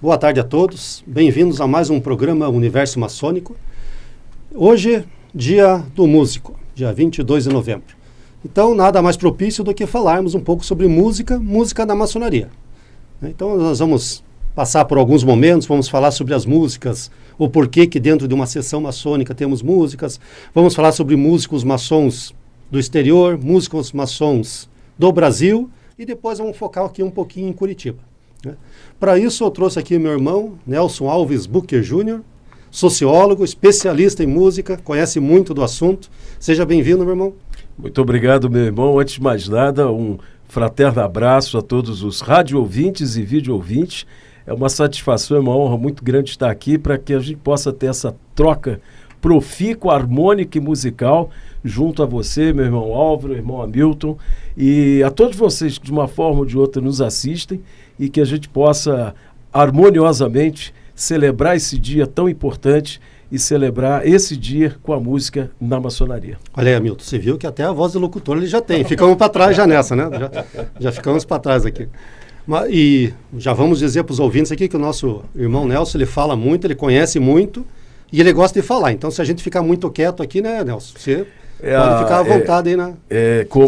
Boa tarde a todos, bem-vindos a mais um programa Universo Maçônico. Hoje, dia do músico, dia 22 de novembro. Então, nada mais propício do que falarmos um pouco sobre música da maçonaria. Então, nós vamos passar por alguns momentos, vamos falar sobre as músicas, o porquê que dentro de uma sessão maçônica temos músicas, vamos falar sobre músicos maçons do exterior, músicos maçons do Brasil, e depois vamos focar aqui um pouquinho em Curitiba. Para isso, eu trouxe aqui meu irmão, Nelson Alves Bucher Jr., sociólogo, especialista em música, conhece muito do assunto. Seja bem-vindo, meu irmão. Muito obrigado, meu irmão. Antes de mais nada, um fraterno abraço a todos os rádio ouvintes e vídeo ouvintes. É uma satisfação e uma honra muito grande estar aqui para que a gente possa ter essa troca profícua, harmônica e musical junto a você, meu irmão Álvaro, irmão Hamilton, e a todos vocês que de uma forma ou de outra nos assistem, e que a gente possa harmoniosamente celebrar esse dia tão importante e celebrar esse dia com a música na maçonaria. Olha aí, Hamilton, você viu que até a voz do locutor ele já tem. Ficamos para trás já nessa, né? Já ficamos para trás aqui. E já vamos dizer para os ouvintes aqui que o nosso irmão Nelson, ele fala muito, ele conhece muito e ele gosta de falar. Então, se a gente ficar muito quieto aqui, né, Nelson? Você pode ficar à vontade aí, né?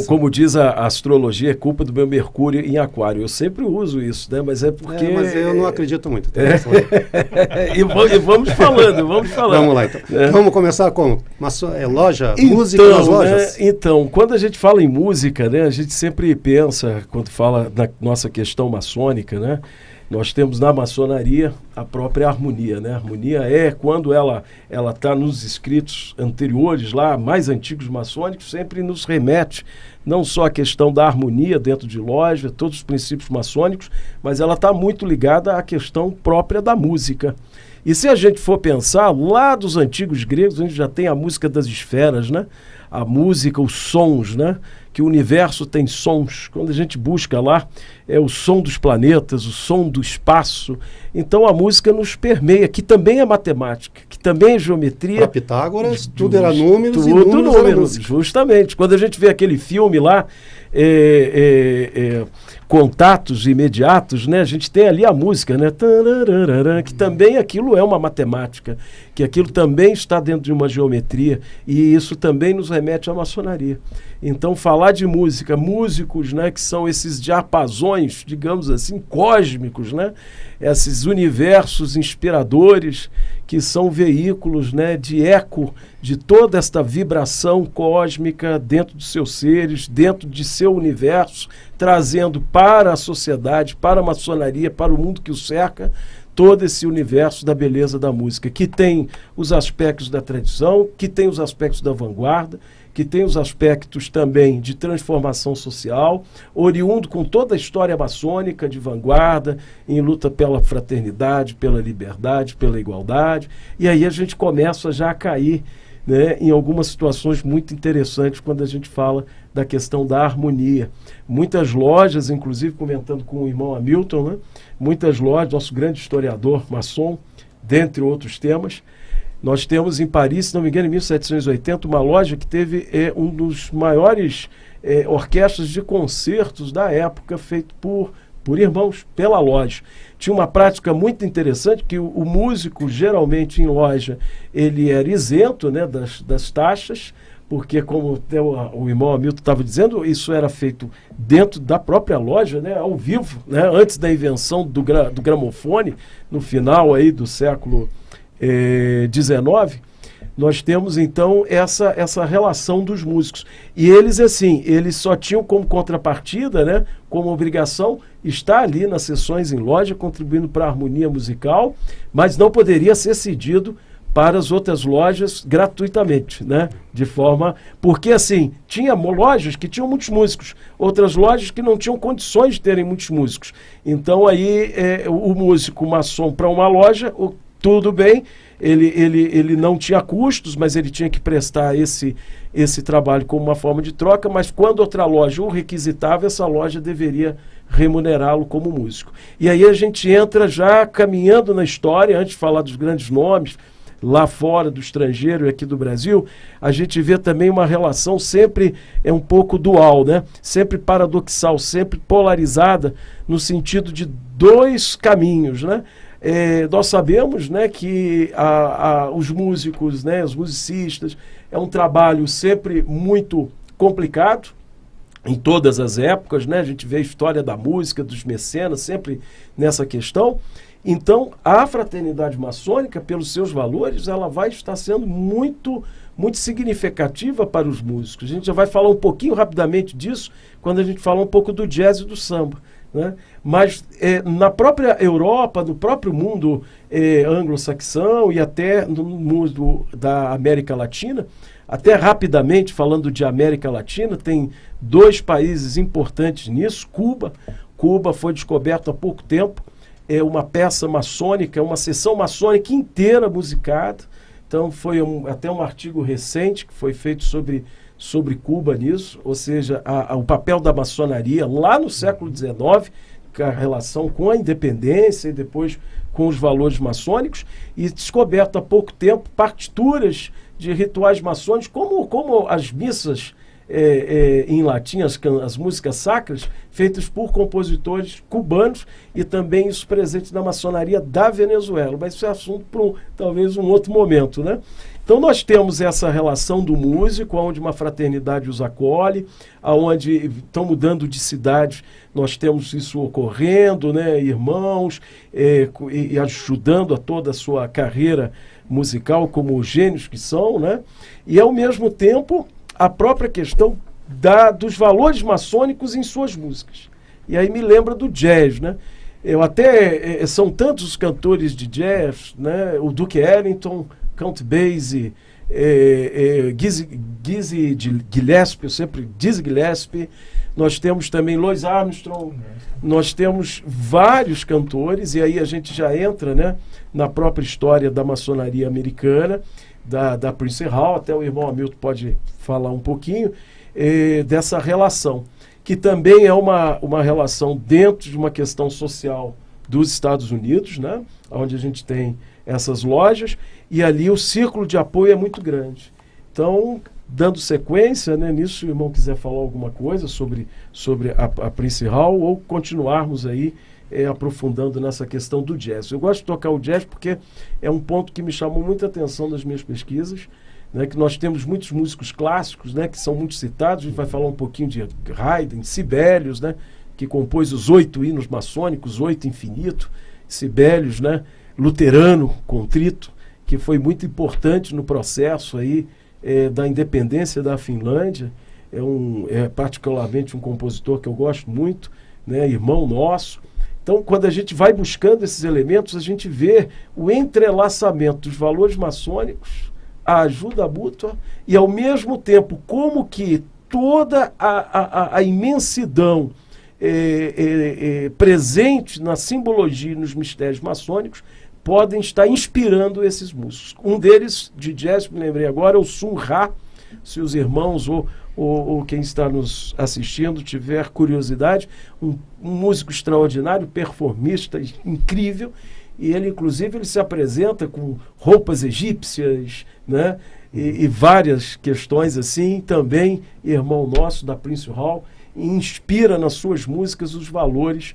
Como diz a astrologia, é culpa do meu Mercúrio em Aquário. Eu sempre uso isso, né? Mas é porque... mas eu não acredito muito. E vamos falando. Vamos lá, então. Vamos começar com loja, música nas lojas. Então, quando a gente fala em música, né? A gente sempre pensa, quando fala da nossa questão maçônica, né? Nós temos na maçonaria a própria harmonia, né? A harmonia é quando ela está nos escritos anteriores, lá, mais antigos maçônicos, sempre nos remete não só à questão da harmonia dentro de loja, todos os princípios maçônicos, mas ela está muito ligada à questão própria da música. E se a gente for pensar, lá dos antigos gregos, a gente já tem a música das esferas, né? A música, os sons, né? Que o universo tem sons. Quando a gente busca lá, é o som dos planetas, o som do espaço. Então a música nos permeia, que também é matemática, que também é geometria. Para Pitágoras, tudo era números e números era música. Justamente. Quando a gente vê aquele filme lá, Contatos Imediatos, né? A gente tem ali a música, né? Que também aquilo é uma matemática, que aquilo também está dentro de uma geometria, e isso também nos remete à maçonaria. Então, falar de música, músicos, né, que são esses diapasões, digamos assim, cósmicos, né, esses universos inspiradores que são veículos, né, de eco de toda esta vibração cósmica dentro dos seus seres, dentro de seu universo, trazendo para a sociedade, para a maçonaria, para o mundo que o cerca, todo esse universo da beleza da música, que tem os aspectos da tradição, que tem os aspectos da vanguarda, que tem os aspectos também de transformação social, oriundo com toda a história maçônica de vanguarda, em luta pela fraternidade, pela liberdade, pela igualdade, e aí a gente começa já a cair, né, em algumas situações muito interessantes quando a gente fala da questão da harmonia. Muitas lojas, inclusive comentando com o irmão Hamilton, né, muitas lojas, nosso grande historiador maçom, dentre outros temas, nós temos em Paris, se não me engano, em 1780, uma loja que teve um dos maiores orquestras de concertos da época, feito por irmãos, pela loja. Tinha uma prática muito interessante, que o músico, geralmente em loja, ele era isento, né, das taxas, porque, como até o irmão Hamilton estava dizendo, isso era feito dentro da própria loja, né, ao vivo, né, antes da invenção do gramofone, no final aí do século XIX, nós temos então essa relação dos músicos. E eles, assim, eles só tinham como contrapartida, né, como obrigação, estar ali nas sessões em loja, contribuindo para a harmonia musical, mas não poderia ser cedido para as outras lojas gratuitamente, né? De forma... Porque, assim, tinha lojas que tinham muitos músicos, outras lojas que não tinham condições de terem muitos músicos. Então, aí, o músico maçom para uma loja... Tudo bem, ele não tinha custos, mas ele tinha que prestar esse trabalho como uma forma de troca, mas quando outra loja o requisitava, essa loja deveria remunerá-lo como músico. E aí a gente entra já caminhando na história, antes de falar dos grandes nomes, lá fora do estrangeiro e aqui do Brasil, a gente vê também uma relação sempre um pouco dual, né? Sempre paradoxal, sempre polarizada, no sentido de dois caminhos, né? nós sabemos, né, que os músicos, né, os musicistas, é um trabalho sempre muito complicado, em todas as épocas, né? A gente vê a história da música, dos mecenas, sempre nessa questão. Então, a fraternidade maçônica, pelos seus valores, ela vai estar sendo muito, muito significativa para os músicos. A gente já vai falar um pouquinho rapidamente disso quando a gente falar um pouco do jazz e do samba, né? Mas na própria Europa, no próprio mundo anglo-saxão e até no mundo da América Latina, até rapidamente, falando de América Latina, tem 2 países importantes nisso. Cuba foi descoberto há pouco tempo, é uma peça maçônica, uma sessão maçônica inteira musicada. Então foi até um artigo recente que foi feito sobre Cuba nisso, ou seja, o papel da maçonaria lá no século XIX, a relação com a independência e depois com os valores maçônicos, e descoberto há pouco tempo partituras de rituais maçônicos, como as missas em latim, as músicas sacras, feitas por compositores cubanos e também isso presente na maçonaria da Venezuela. Mas isso é assunto para talvez um outro momento, né? Então nós temos essa relação do músico, onde uma fraternidade os acolhe, onde estão mudando de cidades, nós temos isso ocorrendo, né? Irmãos, e ajudando a toda a sua carreira musical, como gênios que são, né? E ao mesmo tempo a própria questão dos valores maçônicos em suas músicas. E aí me lembra do jazz, né? São tantos os cantores de jazz, né? O Duke Ellington, Count Basie, Dizzy Gillespie, Dizzy Gillespie, nós temos também Louis Armstrong, nós temos vários cantores, e aí a gente já entra, né, na própria história da maçonaria americana, da Prince Hall, até o irmão Hamilton pode falar um pouquinho dessa relação, que também é uma relação dentro de uma questão social dos Estados Unidos, né, onde a gente tem essas lojas, e ali o círculo de apoio é muito grande. Então, dando sequência, né, nisso, se o irmão quiser falar alguma coisa sobre a Prince Hall, ou continuarmos aí aprofundando nessa questão do jazz. Eu gosto de tocar o jazz porque é um ponto que me chamou muita atenção nas minhas pesquisas, né, que nós temos muitos músicos clássicos, né, que são muito citados. A gente vai falar um pouquinho de Haydn, Sibelius, né, que compôs os 8 hinos maçônicos, 8 infinito, Sibelius, né, luterano, contrito, que foi muito importante no processo aí da independência da Finlândia. É particularmente um compositor que eu gosto muito, né, irmão nosso. Então, quando a gente vai buscando esses elementos, a gente vê o entrelaçamento dos valores maçônicos, a ajuda mútua e, ao mesmo tempo, como que toda a imensidão presente na simbologia e nos mistérios maçônicos podem estar inspirando esses músicos. Um deles, de jazz, me lembrei agora, é o Sun Ra. Se os irmãos ou quem está nos assistindo tiver curiosidade, um músico extraordinário, performista incrível, e ele, inclusive, ele se apresenta com roupas egípcias, né? E várias questões assim. Também irmão nosso da Prince Hall, e inspira nas suas músicas os valores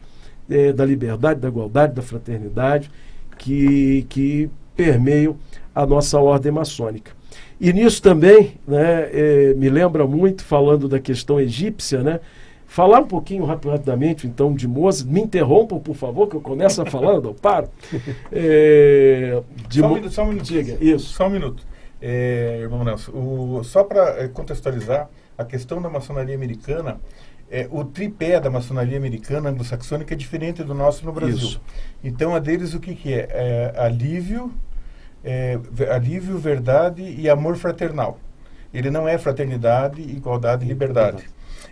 da liberdade, da igualdade, da fraternidade que permeiam a nossa ordem maçônica. E nisso também, né, me lembra muito, falando da questão egípcia, né, falar um pouquinho rapidamente, então, de Mozart. Me interrompam, por favor, que eu começo a falar, eu não paro. Só um minuto. Diga, isso. Só um minuto. Irmão Nelson, só para contextualizar, a questão da maçonaria americana, o tripé da maçonaria americana anglo-saxônica é diferente do nosso no Brasil. Isso. Então, a deles o que é? Alívio, verdade e amor fraternal. Ele não é fraternidade, igualdade e liberdade.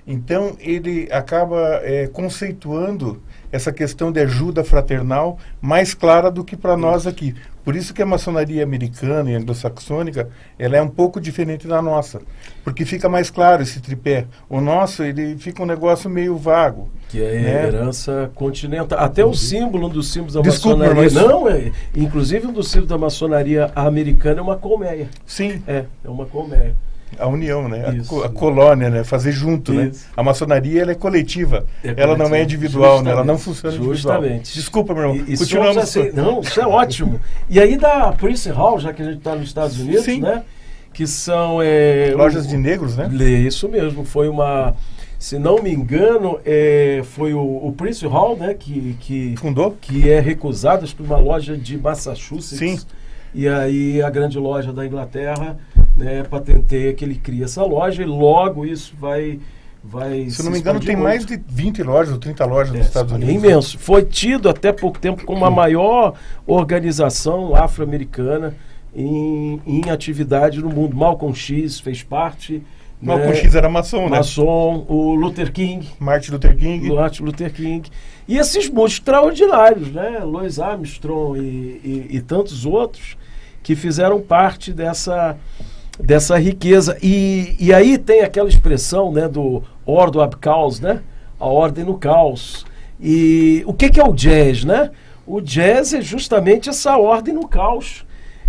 Então, ele acaba conceituando essa questão de ajuda fraternal mais clara do que para nós aqui. Por isso que a maçonaria americana e anglo-saxônica, ela é um pouco diferente da nossa, porque fica mais claro esse tripé. O nosso, ele fica um negócio meio vago. Que é né? Herança continental. Até o símbolo, um dos símbolos da Desculpa, maçonaria... mas... Não, inclusive um dos símbolos da maçonaria americana é uma colmeia. Sim. É uma colmeia. A união, né? Isso. A colônia, né? Fazer junto, né? Isso. A maçonaria, ela é coletiva. É ela não coletiva. é individual, né? Ela Justamente. não funciona individual. Justamente. Desculpa, meu irmão. E Continuamos. somos assim, não, isso é ótimo. E aí da Prince Hall, já que a gente está nos Estados Unidos, Sim. né? Que são... Lojas de negros, né? Isso mesmo. Foi uma... Se não me engano, foi o Prince Hall, né? Que Fundou? que é recusado, acho que uma loja de Massachusetts. Sim. E aí a grande loja da Inglaterra, né, patenteia que ele cria essa loja e logo isso vai Se eu não me engano, expandir tem muito. mais de 20 lojas ou 30 lojas nos Estados É Unidos. imenso. Foi tido até pouco tempo como a maior organização afro-americana em atividade no mundo. Malcolm X fez parte. Malcolm né, X era maçom, né? Maçom, o Luther King. Martin Luther King. Martin Luther King. E esses músicos extraordinários, né? Louis Armstrong e tantos outros que fizeram parte dessa riqueza. E aí tem aquela expressão, né, do ordo ab caos, né? A ordem no caos. E o que é o jazz, né? O jazz é justamente essa ordem no caos.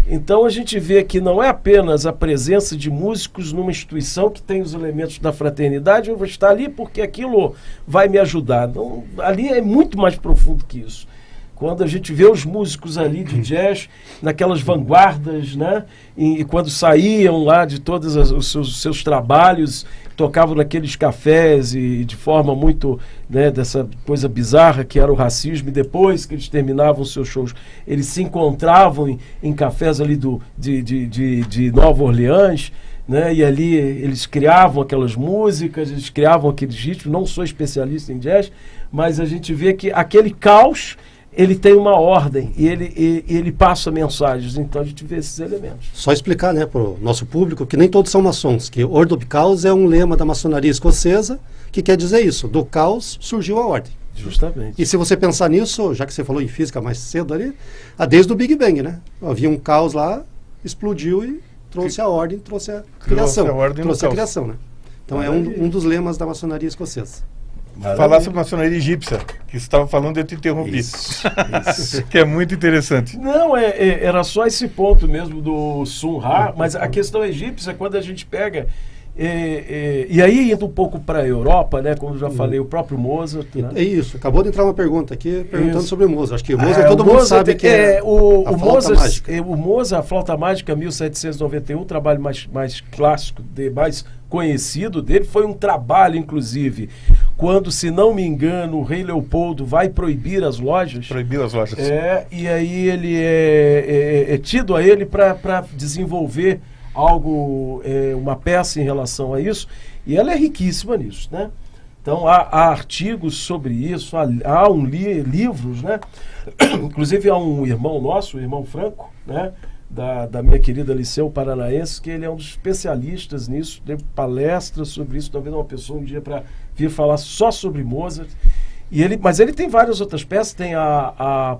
Então a gente vê que não é apenas a presença de músicos numa instituição que tem os elementos da fraternidade, eu vou estar ali porque aquilo vai me ajudar. Não, ali é muito mais profundo que isso. Quando a gente vê os músicos ali de jazz, naquelas vanguardas, né? E quando saíam lá de todos os seus trabalhos, tocavam naqueles cafés e de forma muito, né, dessa coisa bizarra que era o racismo, e depois que eles terminavam os seus shows, eles se encontravam em cafés ali de Nova Orleans, né? E ali eles criavam aquelas músicas, eles criavam aqueles ritmos. Não sou especialista em jazz, mas a gente vê que aquele caos ele tem uma ordem e ele passa mensagens. Então a gente vê esses elementos. Só explicar, né, para o nosso público que nem todos são maçons, que Ordo ab Caos é um lema da maçonaria escocesa que quer dizer isso, do caos surgiu a ordem. Justamente. E se você pensar nisso, já que você falou em física mais cedo ali, desde o Big Bang, né? Havia um caos lá, explodiu e trouxe a ordem, trouxe a criação. Trouxe a criação, né? Então é um dos lemas da maçonaria escocesa. Falar sobre maçonaria egípcia, que você estava falando, eu te interrompi. Isso. Que é muito interessante. Não, era só esse ponto mesmo do Sun Ra, mas a questão egípcia, quando a gente pega... e aí indo um pouco para a Europa, né, como eu já falei, o próprio Mozart. Né? É isso, acabou de entrar uma pergunta aqui perguntando Isso. sobre o Mozart. Acho que o Mozart todo mundo sabe que é a flauta mágica. O Mozart, a flauta mágica 1791, o trabalho mais clássico, mais conhecido dele, foi um trabalho, inclusive, quando, se não me engano, o rei Leopoldo vai proibir as lojas. Proibiu as lojas. E aí ele é tido a ele para desenvolver algo, uma peça em relação a isso, e ela é riquíssima nisso, né? Então há artigos sobre isso, há livros, né? Inclusive há um irmão nosso, o irmão Franco, né? Da minha querida Liceu Paranaense, que ele é um dos especialistas nisso, deu palestras sobre isso, talvez uma pessoa um dia para vir falar só sobre Mozart. Mas ele tem várias outras peças, tem a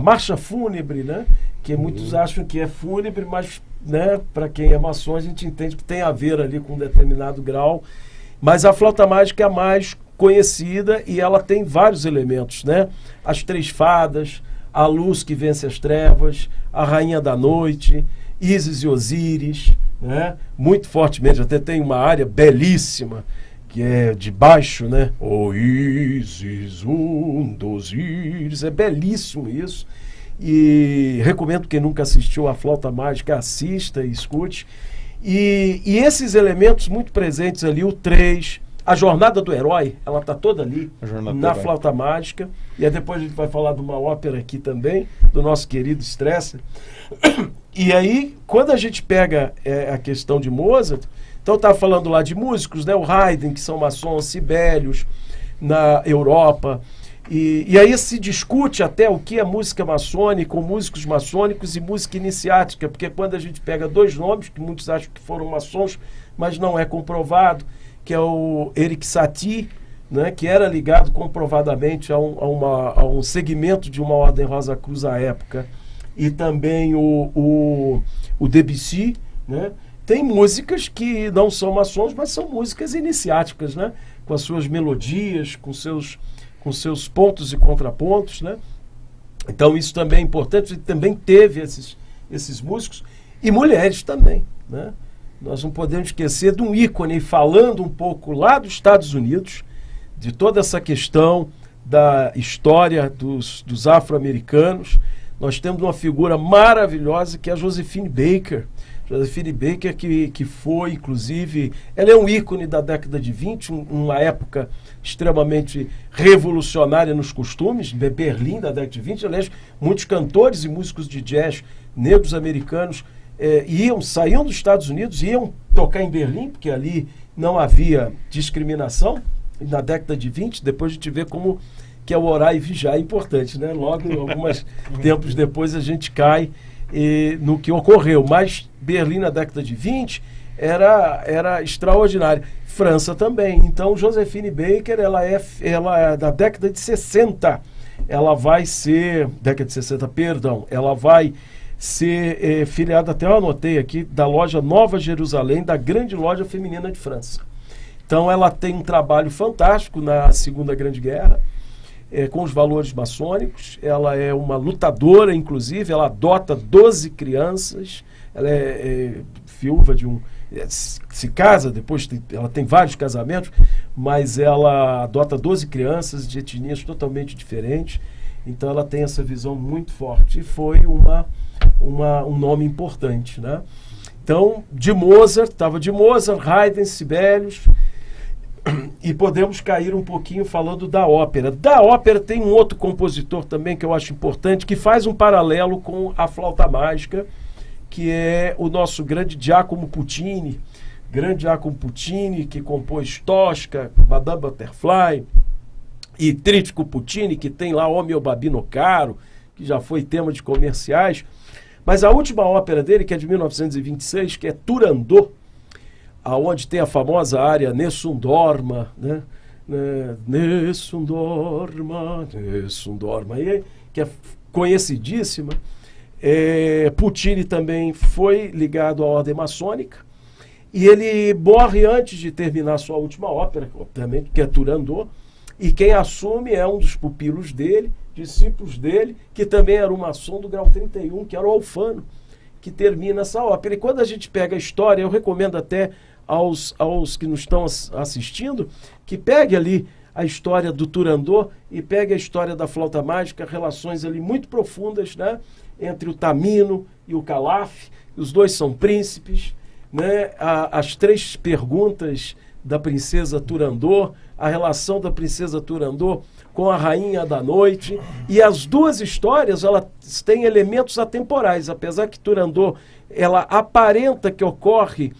Marcha Fúnebre, né? Que muitos acham que é fúnebre, mas, né, para quem é maçom, a gente entende que tem a ver ali com um determinado grau. Mas a flauta mágica é a mais conhecida e ela tem vários elementos, né? As três fadas, a luz que vence as trevas, a rainha da noite, Ísis e Osíris, né? Muito fortemente, até tem uma área belíssima, que é de baixo, né? O Ísis, Osíris, é belíssimo isso. E recomendo quem nunca assistiu a Flauta Mágica, assista e escute. E esses elementos muito presentes ali, o 3, a jornada do herói, ela está toda ali na Flauta Mágica. E aí depois a gente vai falar de uma ópera aqui também, do nosso querido Strasser. E aí, quando a gente pega a questão de Mozart, então estava falando lá de músicos, né? O Haydn, que são maçons, Sibelius, na Europa. E aí se discute até o que é música maçônica, ou músicos maçônicos e música iniciática, porque quando a gente pega dois nomes, que muitos acham que foram maçons, mas não é comprovado, que é o Erik Satie, né, que era ligado comprovadamente a um segmento de uma ordem Rosa Cruz à época, e também o Debussy, né? Tem músicas que não são maçons, mas são músicas iniciáticas, né? Com as suas melodias, com seus pontos e contrapontos, né? Então isso também é importante. Também teve esses músicos e mulheres também, né? nós não podemos esquecer de um ícone, falando um pouco lá dos Estados Unidos, de toda essa questão da história dos afro-americanos. Nós temos uma figura maravilhosa que é a Josephine Baker. Josephine Baker, que foi, inclusive, ela é um ícone da década de 20, uma época extremamente revolucionária nos costumes, de Berlim, da década de 20. Aliás, muitos cantores e músicos de jazz negros americanos saíam dos Estados Unidos, iam tocar em Berlim, porque ali não havia discriminação, na década de 20, depois a gente vê como que é o orar e vigiar é importante, né? Logo, alguns tempos depois, a gente cai no que ocorreu. Mas Berlim, na década de 20, era extraordinário. França também. Então, Josephine Baker, ela é da década de 60. Ela vai ser... Década de 60, perdão. Ela vai ser filiada, até eu anotei aqui, da loja Nova Jerusalém, da grande loja feminina de França. Então, ela tem um trabalho fantástico na Segunda Grande Guerra, com os valores maçônicos. Ela é uma lutadora, inclusive, ela adota 12 crianças, ela é viúva de se casa, depois ela tem vários casamentos, mas ela adota 12 crianças de etnias totalmente diferentes. Então ela tem essa visão muito forte e foi um nome importante, né? Então, estava de Mozart, Haydn, Sibelius. E podemos cair um pouquinho falando da ópera. Da ópera tem um outro compositor também que eu acho importante, que faz um paralelo com a flauta mágica, que é o nosso grande Giacomo Puccini. Grande Giacomo Puccini, que compôs Tosca, Madame Butterfly, e Trítico Puccini, que tem lá O mio Babino Caro, que já foi tema de comerciais. Mas a última ópera dele, que é de 1926, que é Turandot, aonde tem a famosa área Nessun Dorma, né? Nessun Dorma, Nessun Dorma, que é conhecidíssima. Puccini também foi ligado à ordem maçônica, e ele morre antes de terminar sua última ópera, obviamente, que é Turandot, e quem assume é um dos pupilos dele, discípulos dele, que também era um maçom do grau 31, que era o Alfano, que termina essa ópera. E quando a gente pega a história, eu recomendo até aos que nos estão assistindo, que pegue ali a história do Turandot e pegue a história da flauta mágica, relações ali muito profundas, né, entre o Tamino e o Calaf. Os dois são príncipes, né? As 3 perguntas da princesa Turandot, a relação da princesa Turandot com a rainha da noite, e as 2 histórias elas têm elementos atemporais, apesar que Turandot ela aparenta que ocorre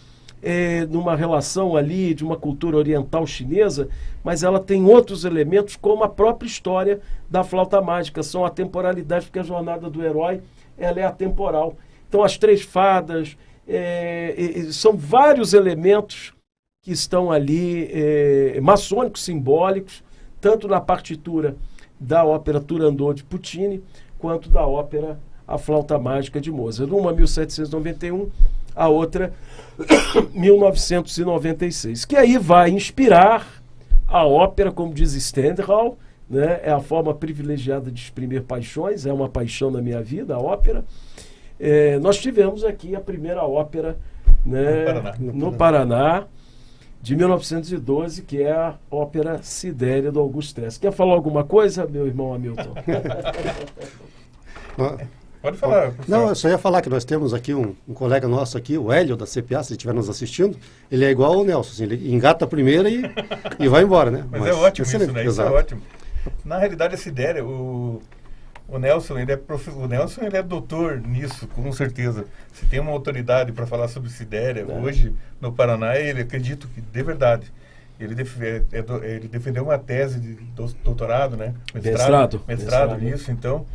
numa relação ali de uma cultura oriental chinesa, mas ela tem outros elementos, como a própria história da flauta mágica, são atemporalidades, porque a jornada do herói ela é atemporal. Então as 3 fadas, são vários elementos que estão ali, maçônicos, simbólicos, tanto na partitura da ópera Turandot de Puccini, quanto da ópera A Flauta Mágica de Mozart. Uma 1791, a outra 1996, que aí vai inspirar a ópera, como diz Stendhal, né? É a forma privilegiada de exprimir paixões, é uma paixão na minha vida, a ópera. Nós tivemos aqui a primeira ópera, né, no Paraná, de 1912, que é a ópera Sidéria, do Augusto Stress. Quer falar alguma coisa, meu irmão Hamilton? Pode falar, professor. Não, eu só ia falar que nós temos aqui um colega nosso aqui, o Hélio, da CPA, se estiver nos assistindo, ele é igual ao Nelson, assim, ele engata a primeira e vai embora, né? Mas é ótimo isso, né? Isso é Exato. ótimo. Na realidade, a Sidéria, o Nelson, o Nelson, ele é doutor nisso, com certeza. Se tem uma autoridade para falar sobre Sidéria, hoje, no Paraná, ele acredito que, de verdade, ele defendeu uma tese de doutorado, né? Mestrado nisso, então...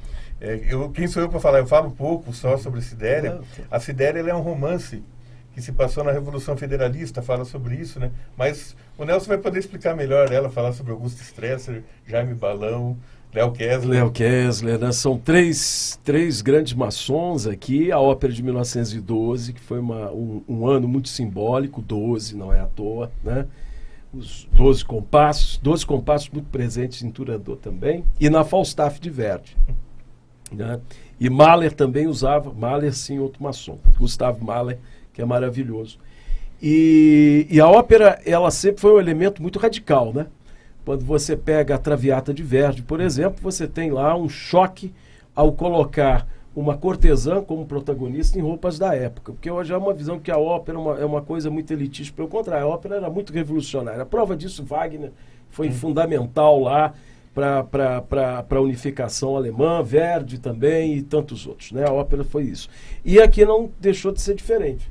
quem sou eu para falar? Eu falo um pouco só sobre Sidéria. A Sidéria ela é um romance que se passou na Revolução Federalista, fala sobre isso, né? Mas o Nelson vai poder explicar melhor ela, falar sobre Augusto Stresser, Jaime Balão, Léo Kessler, né? São três grandes maçons aqui. A ópera de 1912, que foi um ano muito simbólico, 12, não é à toa, né? Os 12 compassos muito presentes em Turandot também, e na Falstaff de Verdi, né? E Mahler também usava, Mahler sim, outro maçom, Gustavo Mahler, que é maravilhoso. E a ópera, ela sempre foi um elemento muito radical, né? Quando você pega a Traviata de Verdi, por exemplo, você tem lá um choque ao colocar uma cortesã como protagonista em roupas da época. Porque hoje é uma visão que a ópera é uma coisa muito elitista. Pelo contrário, a ópera era muito revolucionária. A prova disso, Wagner foi fundamental lá para a unificação alemã, Verdi também e tantos outros, né? A ópera foi isso. E aqui não deixou de ser diferente,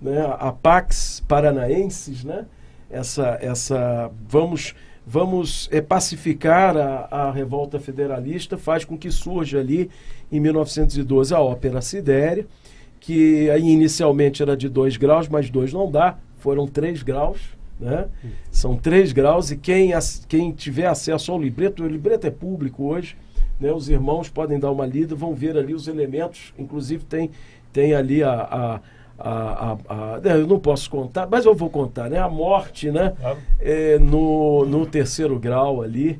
né? A Pax Paranaensis, né? Vamos pacificar a revolta federalista, faz com que surja ali, em 1912, a Ópera Sidéria, que aí inicialmente era de 2 graus, mas 2 não dá, foram 3 graus, né? São 3 graus, e quem tiver acesso ao libreto, o libreto é público hoje, né? Os irmãos podem dar uma lida, vão ver ali os elementos, inclusive tem ali eu não posso contar, mas eu vou contar, né? A morte, né? No 3º grau ali,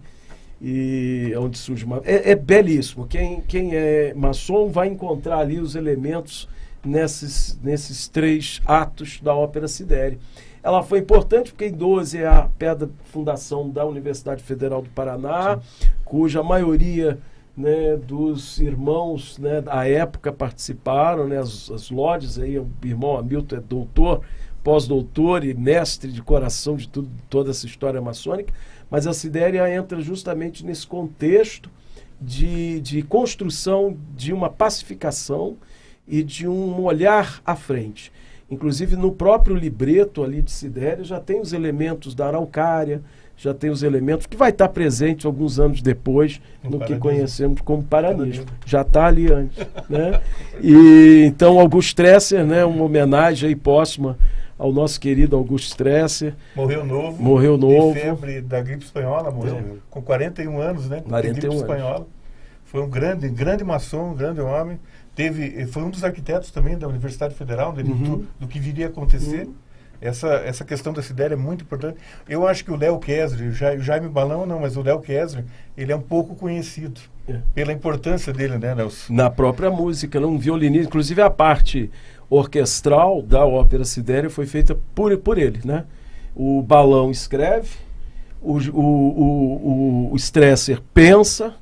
e onde surge uma... É belíssimo. Quem é maçom vai encontrar ali os elementos nesses 3 atos da Ópera Sidéria. Ela foi importante porque em 12 é a pedra de fundação da Universidade Federal do Paraná, cuja maioria, né, dos irmãos, né, da época participaram, né, as lodges, aí, o irmão Hamilton é doutor, pós-doutor e mestre de coração de toda essa história maçônica, mas a Sidéria entra justamente nesse contexto de construção de uma pacificação e de um olhar à frente. Inclusive no próprio libreto ali de Sidéria já tem os elementos da araucária, já tem os elementos que vai estar presente alguns anos depois no que conhecemos como paranismo. Já está ali antes, né? E então August Stresser, né, uma homenagem aí póstuma ao nosso querido August Stresser. Morreu novo. Morreu novo. De febre da gripe espanhola, morreu com 41 anos, né? 41 gripe anos. espanhola. Foi um grande maçom, um grande homem. Foi um dos arquitetos também da Universidade Federal, do que viria a acontecer. Essa questão da Sidéria é muito importante. Eu acho que o Léo Kessler, o Jaime Balão não, mas o Léo Kessler, ele é um pouco conhecido pela importância dele, né, Nelson? Na própria música, um violinista, inclusive a parte orquestral da Ópera Sidéria foi feita por ele, né? O Balão escreve, o Stresser pensa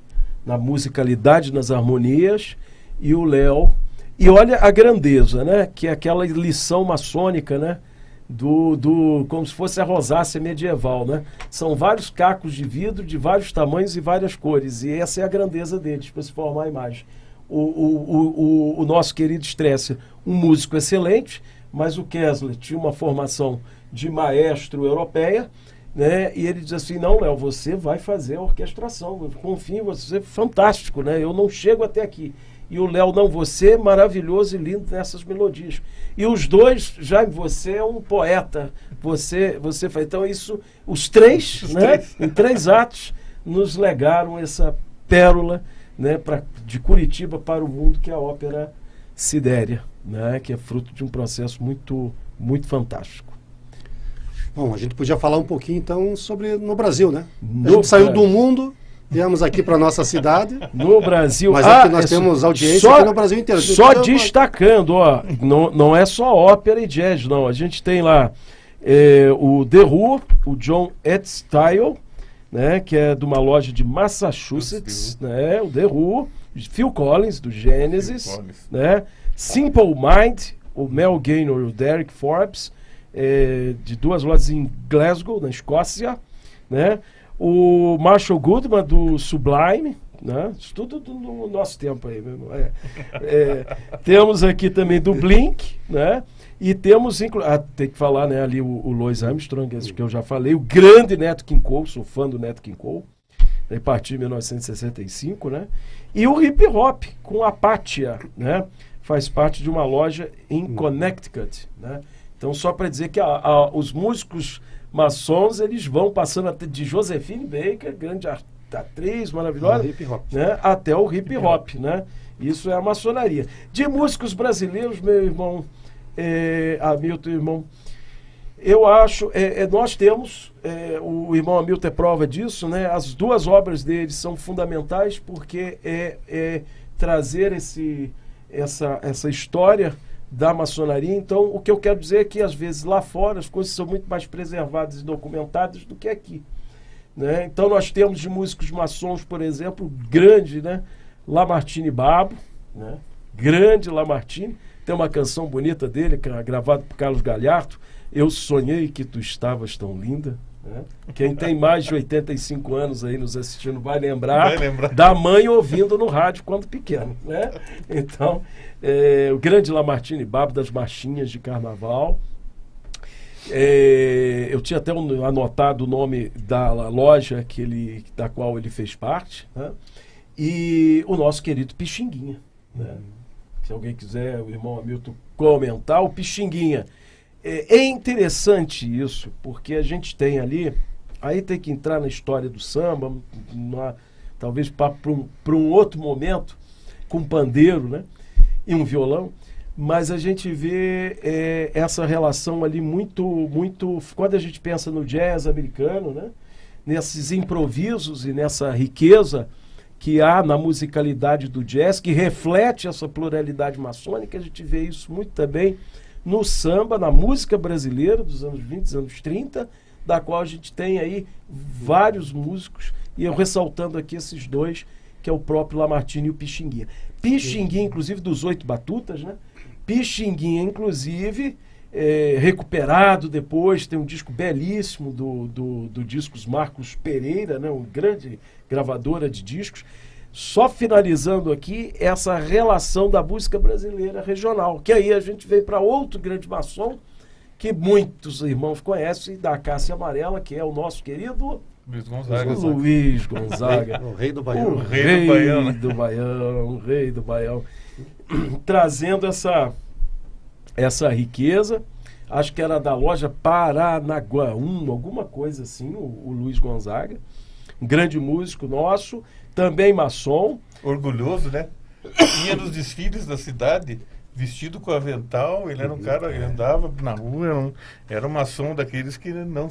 na musicalidade, nas harmonias, e o Léo... E olha a grandeza, né? Que é aquela lição maçônica, né? Como se fosse a rosácea medieval, né? São vários cacos de vidro de vários tamanhos e várias cores, e essa é a grandeza deles para se formar a imagem. O nosso querido Stresser, um músico excelente, mas o Kessler tinha uma formação de maestro europeia, né? E ele diz assim: não, Léo, você vai fazer a orquestração, eu confio em você, fantástico, né? Eu não chego até aqui. E o Léo, não, você é maravilhoso e lindo nessas melodias. E os dois, Jaime, você é um poeta. Você faz. Então, isso, os três, né, em 3 atos, nos legaram essa pérola, né, de Curitiba para o mundo, que é a Ópera Sidéria, né, que é fruto de um processo muito, muito fantástico. Bom, a gente podia falar um pouquinho, então, sobre no Brasil, né? A gente saiu do mundo... Viemos aqui para nossa cidade. No Brasil. Mas aqui nós temos audiência aqui no Brasil inteiro. Só destacando, ó, não é só ópera e jazz, não. A gente tem lá o The Who, o John Edstyle, né, que é de uma loja de Massachusetts, né, o The Who, Phil Collins, do Genesis, né, Simple Mind, o Mel Gaynor e o Derek Forbes, de 2 lojas em Glasgow, na Escócia, né, o Marshall Goodman do Sublime, né? Isso tudo no nosso tempo aí mesmo. Temos aqui também do Blink, né? E temos, tem que falar, né, ali o Louis Armstrong, esse que eu já falei, o grande Nat King Cole, sou fã do Nat King Cole, a partir de 1965, né? E o hip hop com a Apatia, né? Faz parte de uma loja em Connecticut, né? Então, só para dizer que os músicos maçons, eles vão passando de Josephine Baker, grande atriz maravilhosa, né, até o hip hop, né? Isso é a maçonaria. De músicos brasileiros, meu irmão, Hamilton, irmão, eu acho, nós temos, o irmão Hamilton é prova disso, né? As 2 obras dele são fundamentais porque trazer essa história da maçonaria. Então, o que eu quero dizer é que, às vezes, lá fora, as coisas são muito mais preservadas e documentadas do que aqui, né? Então, nós temos de músicos maçons, por exemplo, o grande, né, Lamartine Babo, né? Grande Lamartine. Tem uma canção bonita dele, gravada por Carlos Galhardo, Eu Sonhei Que Tu Estavas Tão Linda. Né? Quem tem mais de 85 anos aí nos assistindo vai lembrar da mãe ouvindo no rádio quando pequeno, né? Então, o grande Lamartine Babo, das marchinhas de carnaval. Eu tinha até anotado o nome da loja da qual ele fez parte, né? E o nosso querido Pixinguinha, né? Se alguém quiser, o irmão Hamilton, comentar, o Pixinguinha. É interessante isso, porque a gente tem ali, aí tem que entrar na história do samba, talvez para um outro momento, com pandeiro, né, e um violão, mas a gente vê essa relação ali muito, quando a gente pensa no jazz americano, né, nesses improvisos e nessa riqueza que há na musicalidade do jazz, que reflete essa pluralidade maçônica, a gente vê isso muito também no samba, na música brasileira dos anos 20, dos anos 30, da qual a gente tem aí vários músicos, e eu ressaltando aqui esses dois, que é o próprio Lamartine e o Pixinguinha. Pixinguinha, inclusive, dos 8 Batutas, né? Pixinguinha, inclusive, recuperado depois, tem um disco belíssimo do Discos Marcos Pereira, né? Uma grande gravadora de discos. Só finalizando aqui essa relação da música brasileira regional, que aí a gente vem para outro grande maçom, que muitos irmãos conhecem, da Cássia Amarela, que é o nosso querido Luiz Gonzaga. Luiz Gonzaga. O rei do Baião. O rei do Baião. Trazendo essa riqueza. Acho que era da loja Paranaguá 1, alguma coisa assim, o Luiz Gonzaga. Um grande músico nosso, também maçom. Orgulhoso, né? Ia nos desfiles da cidade, vestido com avental. Ele era um cara, ele andava na rua, era um maçom daqueles que não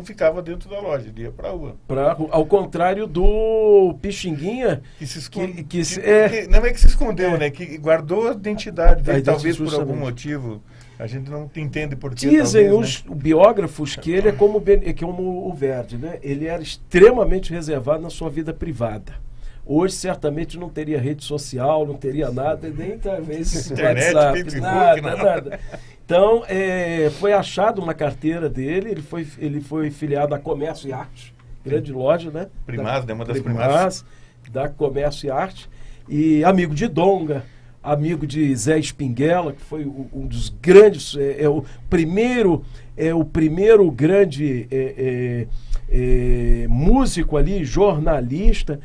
ficava dentro da loja, ele ia pra rua. Ao contrário do Pixinguinha, que se esconde, não é que se escondeu, né? Que guardou a identidade dele, talvez por algum motivo. A gente não entende por que. Dizem talvez, os biógrafos que ele é como o Verdi, né? Ele era extremamente reservado na sua vida privada. Hoje, certamente, não teria rede social, não teria nada, nem talvez internet, WhatsApp, Facebook, nada. Então, foi achado uma carteira dele, ele foi filiado à Comércio e Arte, grande loja, né? Primaz, né? Uma das primaz. Da Comércio e Arte, e amigo de Donga, amigo de Zé Espinguela, que foi um dos grandes, o primeiro grande músico ali, jornalista,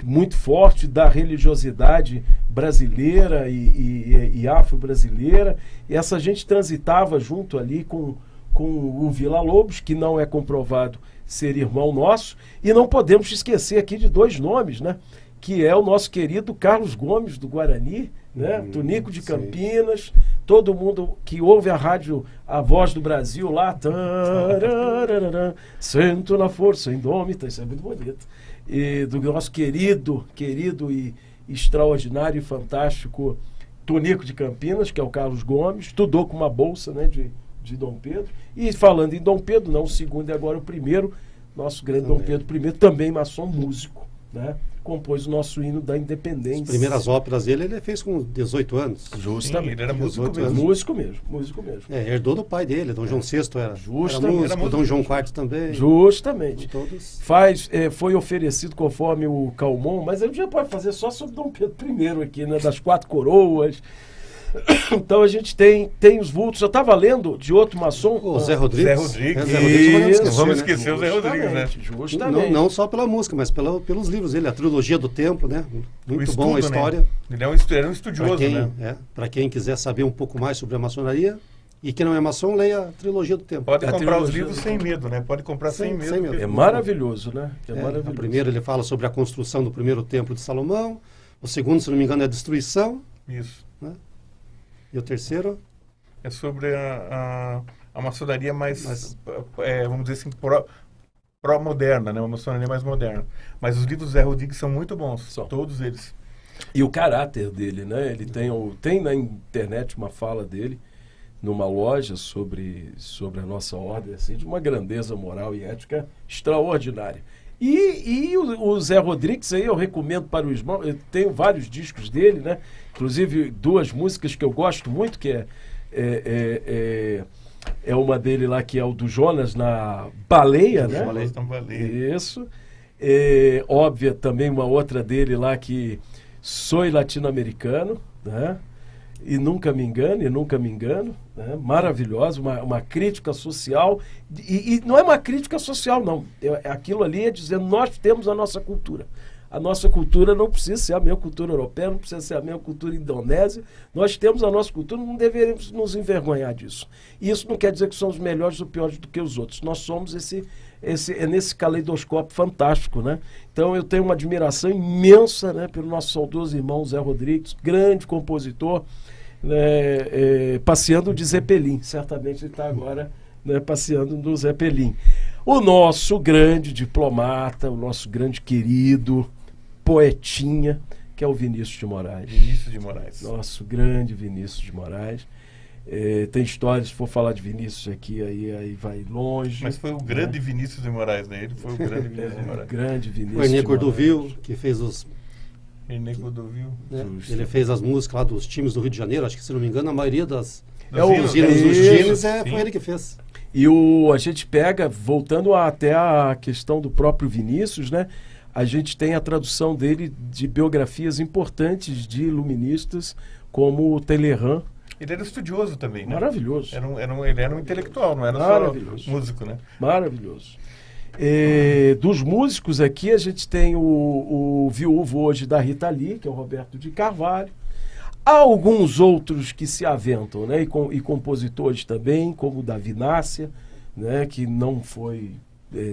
muito forte da religiosidade brasileira e afro-brasileira. E essa gente transitava junto ali com o Villa-Lobos, que não é comprovado ser irmão nosso, e não podemos esquecer aqui de 2 nomes, né? Que é o nosso querido Carlos Gomes, do Guarani, né? Tunico de Campinas, todo mundo que ouve a rádio A Voz do Brasil lá, sento na força indômita, isso é muito bonito, e do nosso querido e extraordinário e fantástico Tunico de Campinas, que é o Carlos Gomes, estudou com uma bolsa, né, de Dom Pedro, e falando em Dom Pedro, não o segundo e agora o primeiro, nosso grande Dom Pedro I, também maçom músico, né? Compôs o nosso hino da independência. As primeiras óperas dele ele fez com 18 anos. Justamente. Sim, ele era músico mesmo. Músico mesmo. Herdou do pai dele, Dom João VI era músico, Dom João IV também. Justamente. Todos. Foi oferecido conforme o Calmon, mas a gente já pode fazer só sobre Dom Pedro I aqui, né? Das 4 coroas. Então a gente tem os vultos. Eu estava lendo de outro maçom. O Zé Rodrigues. Não vamos esquecer o Zé Rodrigues, né? Justamente. Não só pela música, mas pelos livros dele. A trilogia do tempo, né? Muito estudo, bom a história. Né? Ele era um estudioso, né? Para quem quiser saber um pouco mais sobre a maçonaria e que não é maçom, leia a trilogia do tempo. Pode comprar os livros sem medo, né? Pode comprar sem medo. É maravilhoso, né? Maravilhoso. O primeiro ele fala sobre a construção do primeiro templo de Salomão. O segundo, se não me engano, é a destruição. Isso. Né? E o terceiro? É sobre a maçonaria mais vamos dizer assim, pró-moderna, né? Uma maçonaria mais moderna. Mas os livros do Zé Rodrigues são muito bons, todos eles. E o caráter dele, né? Ele tem na internet uma fala dele, numa loja sobre a nossa ordem, assim, de uma grandeza moral e ética extraordinária. E o Zé Rodrigues aí eu recomendo para o irmão, eu tenho vários discos dele, né? Inclusive 2 músicas que eu gosto muito, que é uma dele lá que é o do Jonas na Baleia, né? Jonas na Baleia. Isso. Óbvia também uma outra dele lá que Sou latino-americano, né? E nunca me engano, né? Maravilhosa, uma crítica social, e não é uma crítica social, não. Aquilo ali é dizendo, nós temos a nossa cultura. A nossa cultura não precisa ser a mesma cultura europeia, não precisa ser a mesma cultura indonésia. Nós temos a nossa cultura, não deveríamos nos envergonhar disso. E isso não quer dizer que somos melhores ou piores do que os outros. Nós somos nesse caleidoscópio fantástico, né? Então eu tenho uma admiração imensa, né, pelo nosso saudoso irmão Zé Rodrigues, grande compositor, né, passeando de Zeppelin. Certamente ele está agora, né, passeando no Zeppelin. O nosso grande diplomata, o nosso grande querido poetinha, que é o Vinícius de Moraes. Vinícius de Moraes. Nosso grande Vinícius de Moraes. Tem histórias, se for falar de Vinícius aqui, aí vai longe. Mas foi o grande Vinícius de Moraes, né? Ele foi o grande Vinícius de Moraes. Grande Vinícius. O Ernê Cordovil, que fez os... Ernê Cordovil. Né? Ele fez as músicas lá dos times do Rio de Janeiro, acho que, se não me engano, a maioria dos hinos dos times foi ele que fez. E a gente pega, voltando até a questão do próprio Vinícius, né? A gente tem a tradução dele de biografias importantes de iluministas, como o Talleyrand. Ele era estudioso também, né? Maravilhoso. Ele era um intelectual, não era só músico, né? Maravilhoso. Dos músicos aqui, a gente tem o viúvo hoje da Rita Lee, que é o Roberto de Carvalho. Há alguns outros que se aventam, né? E compositores também, como o Davi Nácia, né? Que não foi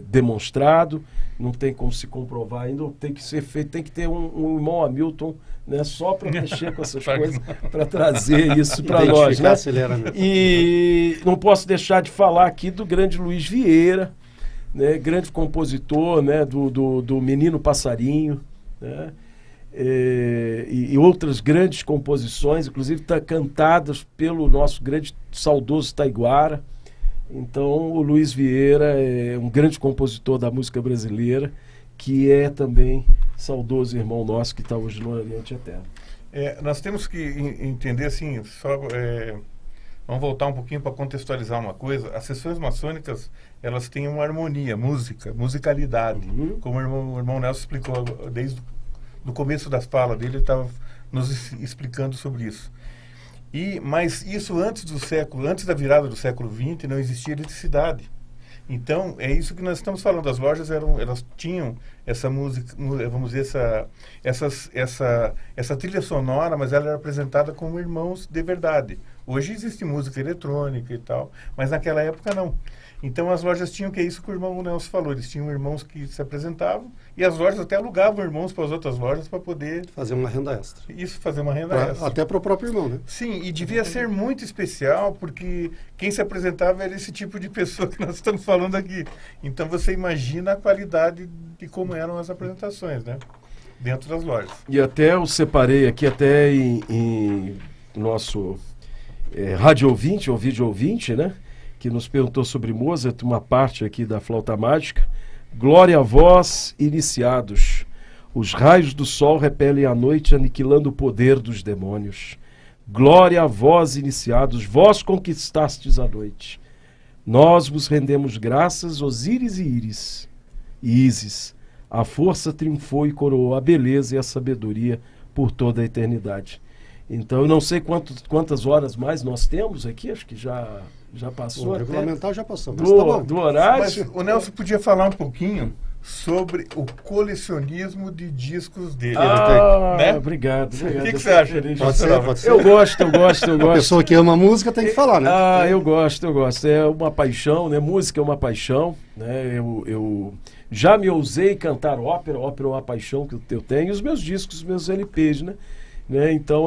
demonstrado, não tem como se comprovar ainda, tem que ser feito, tem que ter um irmão Hamilton, né? Só para mexer com essas coisas, para trazer isso para nós, né? E não posso deixar de falar aqui do grande Luiz Vieira, né? Grande compositor, né? do Menino Passarinho, né? E outras grandes composições, inclusive cantadas pelo nosso grande saudoso Taiguara. Então o Luiz Vieira é um grande compositor da música brasileira, que é também saudoso irmão nosso que está hoje no Oriente Eterno. Nós temos que entender assim, vamos voltar um pouquinho para contextualizar uma coisa. As sessões maçônicas, elas têm uma harmonia, musicalidade, como o irmão Nelson explicou desde no começo das falas dele, ele estava nos explicando sobre isso. Mas isso antes da virada do século XX, não existia eletricidade. Então, é isso que nós estamos falando. As lojas elas tinham essa música, vamos dizer, essa trilha sonora, mas ela era apresentada como irmãos de verdade. Hoje existe música eletrônica e tal, mas naquela época não. Então as lojas tinham, que é isso que o irmão Nelson falou, eles tinham irmãos que se apresentavam e as lojas até alugavam irmãos para as outras lojas para poder... fazer uma renda extra. Isso, fazer uma renda extra. Até para o próprio irmão, né? Sim, e devia ser muito especial, porque quem se apresentava era esse tipo de pessoa que nós estamos falando aqui. Então você imagina a qualidade de como eram as apresentações, né? Dentro das lojas. E até eu separei aqui, até em nosso rádio ouvinte, ou vídeo ouvinte, né? Que nos perguntou sobre Mozart, uma parte aqui da flauta mágica. Glória a vós, iniciados. Os raios do sol repelem a noite, aniquilando o poder dos demônios. Glória a vós, iniciados, vós conquistastes a noite. Nós vos rendemos graças, Osíris e Íris. E Ísis, a força triunfou e coroou a beleza e a sabedoria por toda a eternidade. Então, eu não sei quantas horas mais nós temos aqui, acho que já passou. O regulamentar já passou. Do horário. Mas o Nelson podia falar um pouquinho sobre o colecionismo de discos dele. Né? Obrigado. O que você acha? Pode ser. Eu gosto. A pessoa que ama música tem que falar, né? Eu gosto. É uma paixão, né? Música é uma paixão, né? Eu já me ousei cantar ópera é uma paixão que eu tenho. E os meus discos, os meus LPs, né? Então,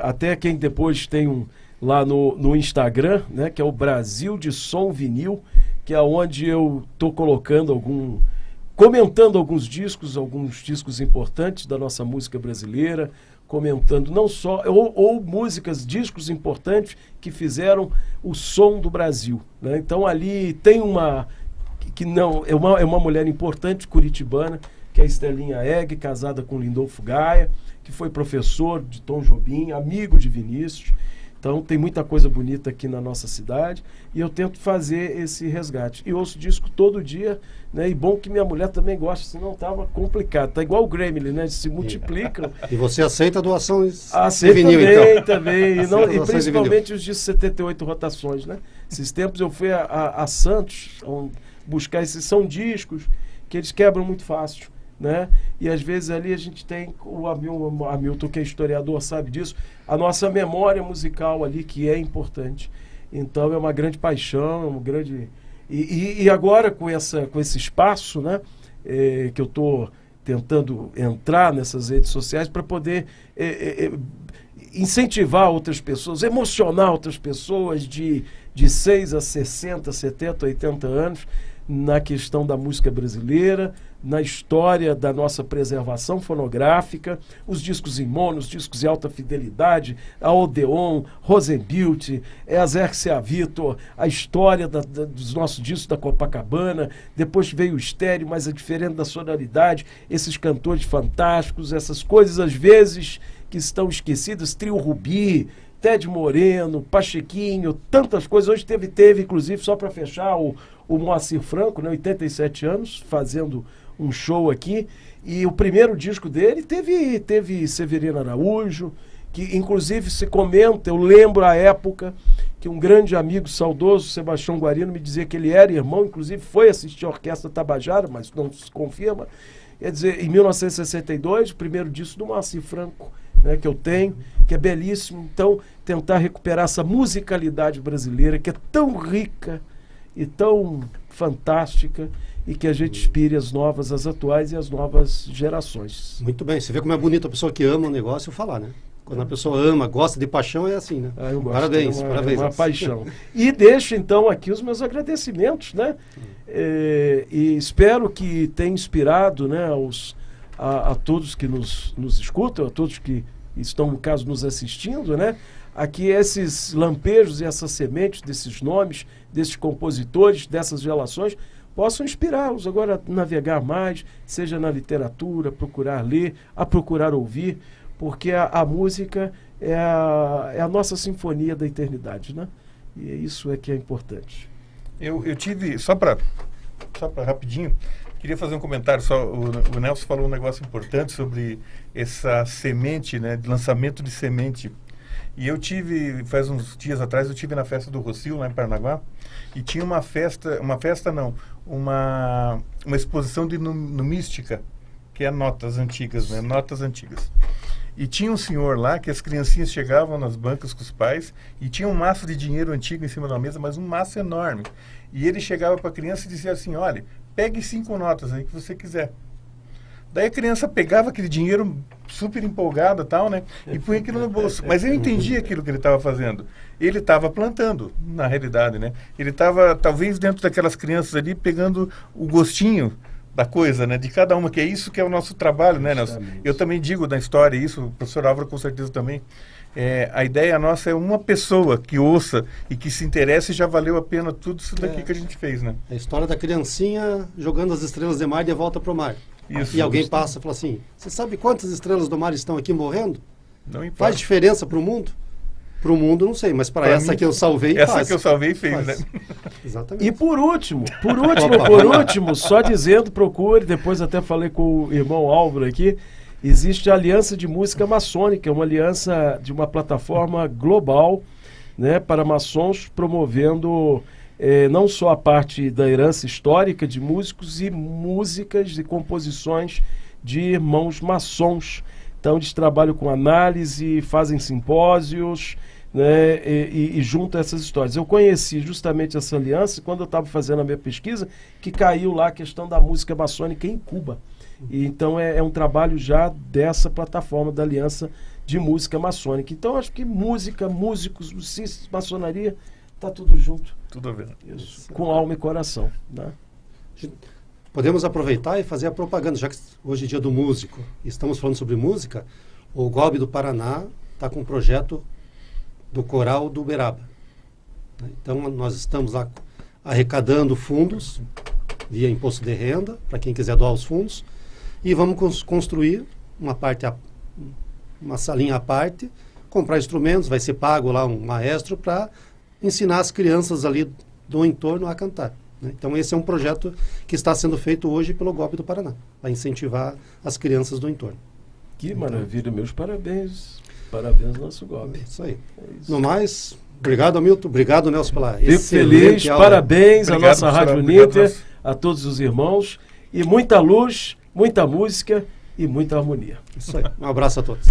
até quem depois tem lá no Instagram, né, que é o Brasil de Som Vinil, que é onde eu estou comentando alguns discos importantes da nossa música brasileira, comentando não só, ou músicas, discos importantes que fizeram o som do Brasil, né? Então ali tem uma mulher importante, curitibana, que é a Estelinha Egg, casada com Lindolfo Gaia, que foi professor de Tom Jobim, amigo de Vinícius. Então tem muita coisa bonita aqui na nossa cidade e eu tento fazer esse resgate. E ouço disco todo dia, né? E bom que minha mulher também gosta, senão estava complicado. Tá igual o Gremlin, né? Se multiplicam. E você aceita doações de vinil, então? Também. E principalmente os discos 78 rotações, né? Esses tempos eu fui a Santos buscar esses, são discos que eles quebram muito fácil, né? E às vezes ali a gente tem o Hamilton, que é historiador, sabe disso, a nossa memória musical ali, que é importante. Então é uma grande paixão, um grande... E agora com esse espaço, né, que eu estou tentando entrar nessas redes sociais para poder incentivar outras pessoas, emocionar outras pessoas de 6 a 60, 70, 80 anos, na questão da música brasileira, na história da nossa preservação fonográfica, os discos em mono, os discos em alta fidelidade, a Odeon, Rosenbilt, a Xerxia Vitor, a história dos nossos discos da Copacabana, depois veio o estéreo, mas é diferente da sonoridade, esses cantores fantásticos, essas coisas às vezes que estão esquecidas, Trio Rubi, Ted Moreno, Pachequinho, tantas coisas. Hoje teve inclusive, só para fechar, o Moacir Franco, né, 87 anos, fazendo um show aqui, e o primeiro disco dele teve Severino Araújo, que inclusive se comenta, eu lembro a época que um grande amigo saudoso, Sebastião Guarino, me dizia que ele era irmão, inclusive foi assistir a Orquestra Tabajara, mas não se confirma. Quer dizer, em 1962, o primeiro disco do Moacir Franco, né, que eu tenho, que é belíssimo. Então, tentar recuperar essa musicalidade brasileira, que é tão rica e tão fantástica, e que a gente inspire as atuais e as novas gerações. Muito bem, você vê como é bonito a pessoa que ama o negócio falar, né? Quando a pessoa ama, gosta de paixão, é assim, né? Eu gosto, parabéns. É uma paixão. E deixo, então, aqui os meus agradecimentos, né? E espero que tenha inspirado, né, a todos que nos escutam, a todos que estão, no caso, nos assistindo, né? Aqui esses lampejos e essas sementes desses nomes, desses compositores, dessas relações, possam inspirá-los agora a navegar mais, seja na literatura, procurar ler, a procurar ouvir, porque a música é a nossa sinfonia da eternidade, né? E isso é que é importante. Eu tive, só para rapidinho, queria fazer um comentário só. O Nelson falou um negócio importante sobre essa semente, né, de lançamento de semente. E eu tive, faz uns dias atrás, eu tive na festa do Rocio, lá em Paranaguá, e tinha uma exposição de numística, que é notas antigas, né? Notas antigas. E tinha um senhor lá que as criancinhas chegavam nas bancas com os pais e tinha um maço de dinheiro antigo em cima da mesa, mas um maço enorme. E ele chegava para a criança e dizia assim, olha, pegue 5 notas aí que você quiser. Daí a criança pegava aquele dinheiro super empolgada e tal, né? E punha aquilo no bolso. Mas eu entendi aquilo que ele estava fazendo. Ele estava plantando, na realidade, né? Ele estava, talvez, dentro daquelas crianças ali, pegando o gostinho da coisa, né? De cada uma, que é isso que é o nosso trabalho, né, Nelson? Eu também digo na história isso, o professor Álvaro com certeza também. A ideia nossa é uma pessoa que ouça e que se interesse, já valeu a pena tudo isso daqui que a gente fez, né? A história da criancinha jogando as estrelas do mar de volta para o mar. Isso, e alguém passa e fala assim, você sabe quantas estrelas do mar estão aqui morrendo? Não importa. Faz diferença para o mundo? Para o mundo, não sei, mas para essa mim, que eu salvei, essa faz. que eu salvei fez, né? Exatamente. E por último, só dizendo, procure, depois até falei com o irmão Álvaro aqui, existe a Aliança de Música Maçônica, uma aliança de uma plataforma global, né, para maçons, promovendo não só a parte da herança histórica de músicos e músicas e composições de irmãos maçons. Então eles trabalham com análise, fazem simpósios, né, e juntam essas histórias. Eu conheci justamente essa aliança quando eu estava fazendo a minha pesquisa, que caiu lá a questão da música maçônica em Cuba. E então é um trabalho já dessa plataforma da Aliança de Música Maçônica. Então acho que música, músicos, maçonaria, está tudo junto. Tudo a ver. Isso, com alma e coração, né? Podemos aproveitar e fazer a propaganda, já que hoje é dia do músico, estamos falando sobre música. O GOB do Paraná está com um projeto do Coral do Uberaba. Então, nós estamos lá arrecadando fundos via imposto de renda, para quem quiser doar os fundos, e vamos construir uma salinha à parte, comprar instrumentos, vai ser pago lá um maestro para ensinar as crianças ali do entorno a cantar. Então, esse é um projeto que está sendo feito hoje pelo GOB do Paraná, para incentivar as crianças do entorno. Que maravilha, meus parabéns. Parabéns, nosso GOB. Isso aí. No mais, obrigado, Hamilton. Obrigado, Nelson, pela Fico feliz, aula. Parabéns à nossa Rádio Uninter, Nelson. a todos os irmãos. E muita luz, muita música e muita harmonia. Isso aí. Um abraço a todos.